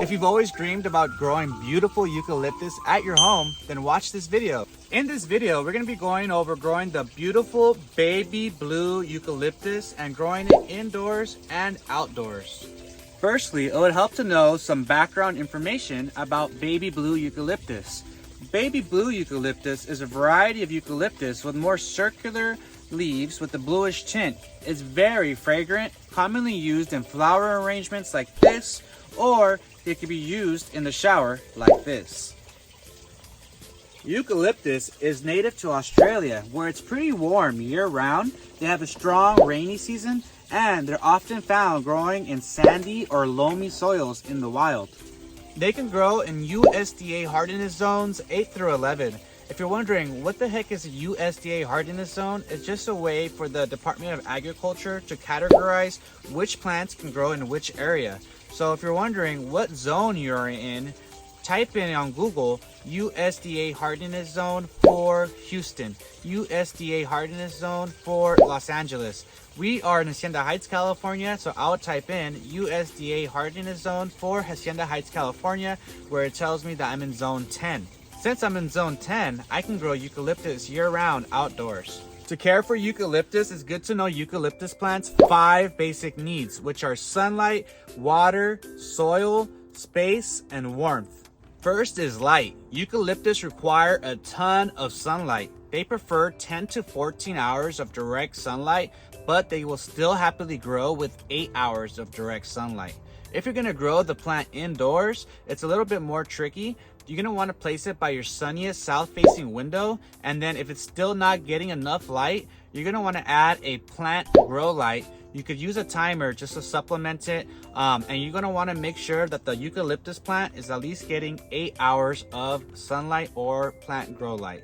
If you've always dreamed about growing beautiful eucalyptus at your home, then watch this video. In this video, we're going to be going over growing the beautiful baby blue eucalyptus and growing it indoors and outdoors. Firstly, it would help to know some background information about baby blue eucalyptus. Baby blue eucalyptus is a variety of eucalyptus with more circular leaves with a bluish tint. It's very fragrant, commonly used in flower arrangements like this, or it can be used in the shower like this. Eucalyptus is native to Australia, where it's pretty warm year-round. They have a strong rainy season, and they're often found growing in sandy or loamy soils in the wild. They can grow in USDA hardiness zones 8 through 11. If you're wondering what the heck is a USDA hardiness zone, it's just a way for the Department of Agriculture to categorize which plants can grow in which area. So if you're wondering what zone you're in, type in on Google USDA hardiness zone for Houston, USDA hardiness zone for Los Angeles. We are in Hacienda Heights, California, so I'll type in USDA hardiness zone for Hacienda Heights, California, where it tells me that I'm in zone 10. Since I'm in zone 10, I can grow eucalyptus year-round outdoors. To care for eucalyptus, it's good to know eucalyptus plants' 5 basic needs, which are sunlight, water, soil, space, and warmth. First is light. Eucalyptus require a ton of sunlight. They prefer 10 to 14 hours of direct sunlight, but they will still happily grow with 8 hours of direct sunlight. If you're going to grow the plant indoors, it's a little bit more tricky. You're going to want to place it by your sunniest south-facing window, and then if it's still not getting enough light, you're going to want to add a plant grow light. You could use a timer just to supplement it, and you're going to want to make sure that the eucalyptus plant is at least getting 8 hours of sunlight or plant grow light.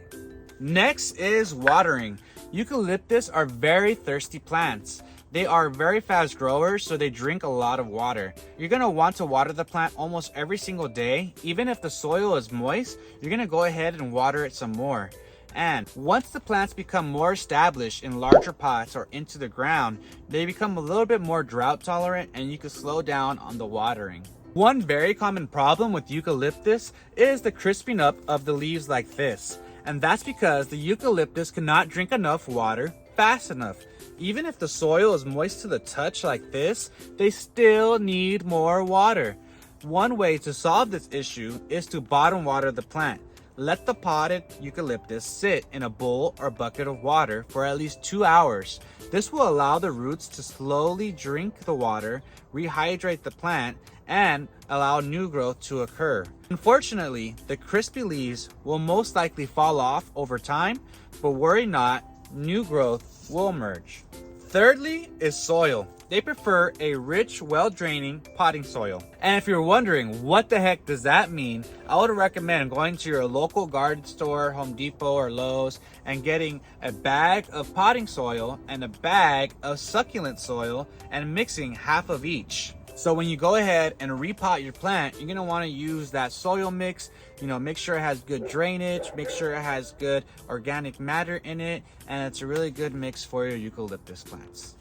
Next is watering. Eucalyptus are very thirsty plants. They are very fast growers, so they drink a lot of water. You're going to want to water the plant almost every single day. Even if the soil is moist, you're going to go ahead and water it some more. And once the plants become more established in larger pots or into the ground, they become a little bit more drought tolerant, and you can slow down on the watering. One very common problem with eucalyptus is the crisping up of the leaves like this. And that's because the eucalyptus cannot drink enough water fast enough. Even if the soil is moist to the touch like this, they still need more water. One way to solve this issue is to bottom water the plant. Let the potted eucalyptus sit in a bowl or bucket of water for at least 2 hours. This will allow the roots to slowly drink the water, rehydrate the plant, and allow new growth to occur. Unfortunately, the crispy leaves will most likely fall off over time, but worry not, new growth will emerge. Thirdly is soil. They prefer a rich, well-draining potting soil. And if you're wondering what the heck does that mean, I would recommend going to your local garden store, Home Depot or Lowe's, and getting a bag of potting soil and a bag of succulent soil and mixing half of each. So when you go ahead and repot your plant, you're going to want to use that soil mix. Make sure it has good drainage, make sure it has good organic matter in it, and it's a really good mix for your eucalyptus plants.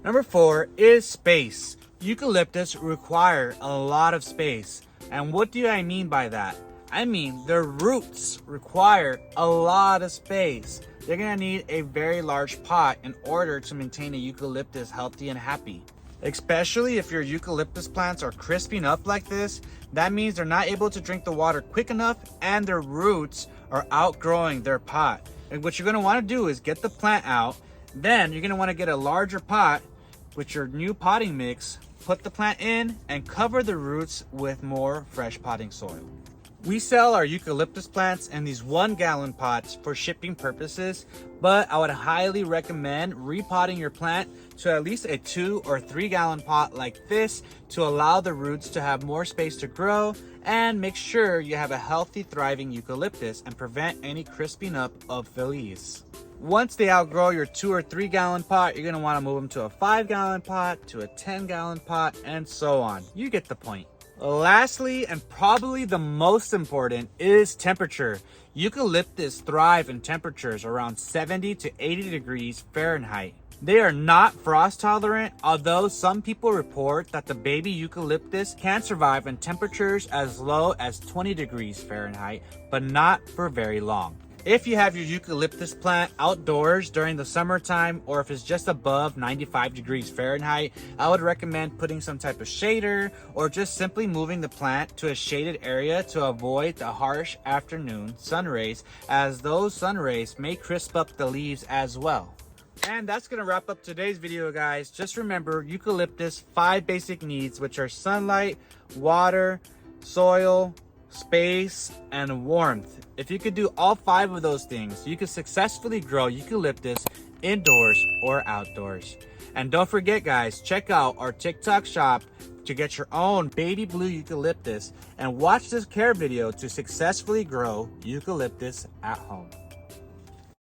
Number 4 is space. Eucalyptus require a lot of space. And what do I mean by that? I mean their roots require a lot of space. They're going to need a very large pot in order to maintain a eucalyptus healthy and happy. Especially if your eucalyptus plants are crisping up like this, that means they're not able to drink the water quick enough and their roots are outgrowing their pot. And what you're going to want to do is get the plant out. Then you're going to want to get a larger pot with your new potting mix, put the plant in, and cover the roots with more fresh potting soil. We sell our eucalyptus plants in these 1-gallon pots for shipping purposes, but I would highly recommend repotting your plant to at least a 2 or 3-gallon pot like this to allow the roots to have more space to grow and make sure you have a healthy, thriving eucalyptus and prevent any crisping up of the leaves. Once they outgrow your 2 or 3-gallon pot, you're going to want to move them to a 5-gallon pot, to a 10-gallon pot, and so on. You get the point. Lastly, and probably the most important, is temperature. Eucalyptus thrive in temperatures around 70 to 80 degrees Fahrenheit. They are not frost tolerant, although some people report that the baby eucalyptus can survive in temperatures as low as 20 degrees Fahrenheit, but not for very long. If you have your eucalyptus plant outdoors during the summertime, or if it's just above 95 degrees Fahrenheit, I would recommend putting some type of shader or just simply moving the plant to a shaded area to avoid the harsh afternoon sun rays, as those sun rays may crisp up the leaves as well. And that's going to wrap up today's video, guys. Just remember eucalyptus 5 basic needs, which are sunlight, water, soil, space, and warmth. If you could do all 5 of those things, you could successfully grow eucalyptus indoors or outdoors. And don't forget, guys, check out our TikTok shop to get your own baby blue eucalyptus and watch this care video to successfully grow eucalyptus at home.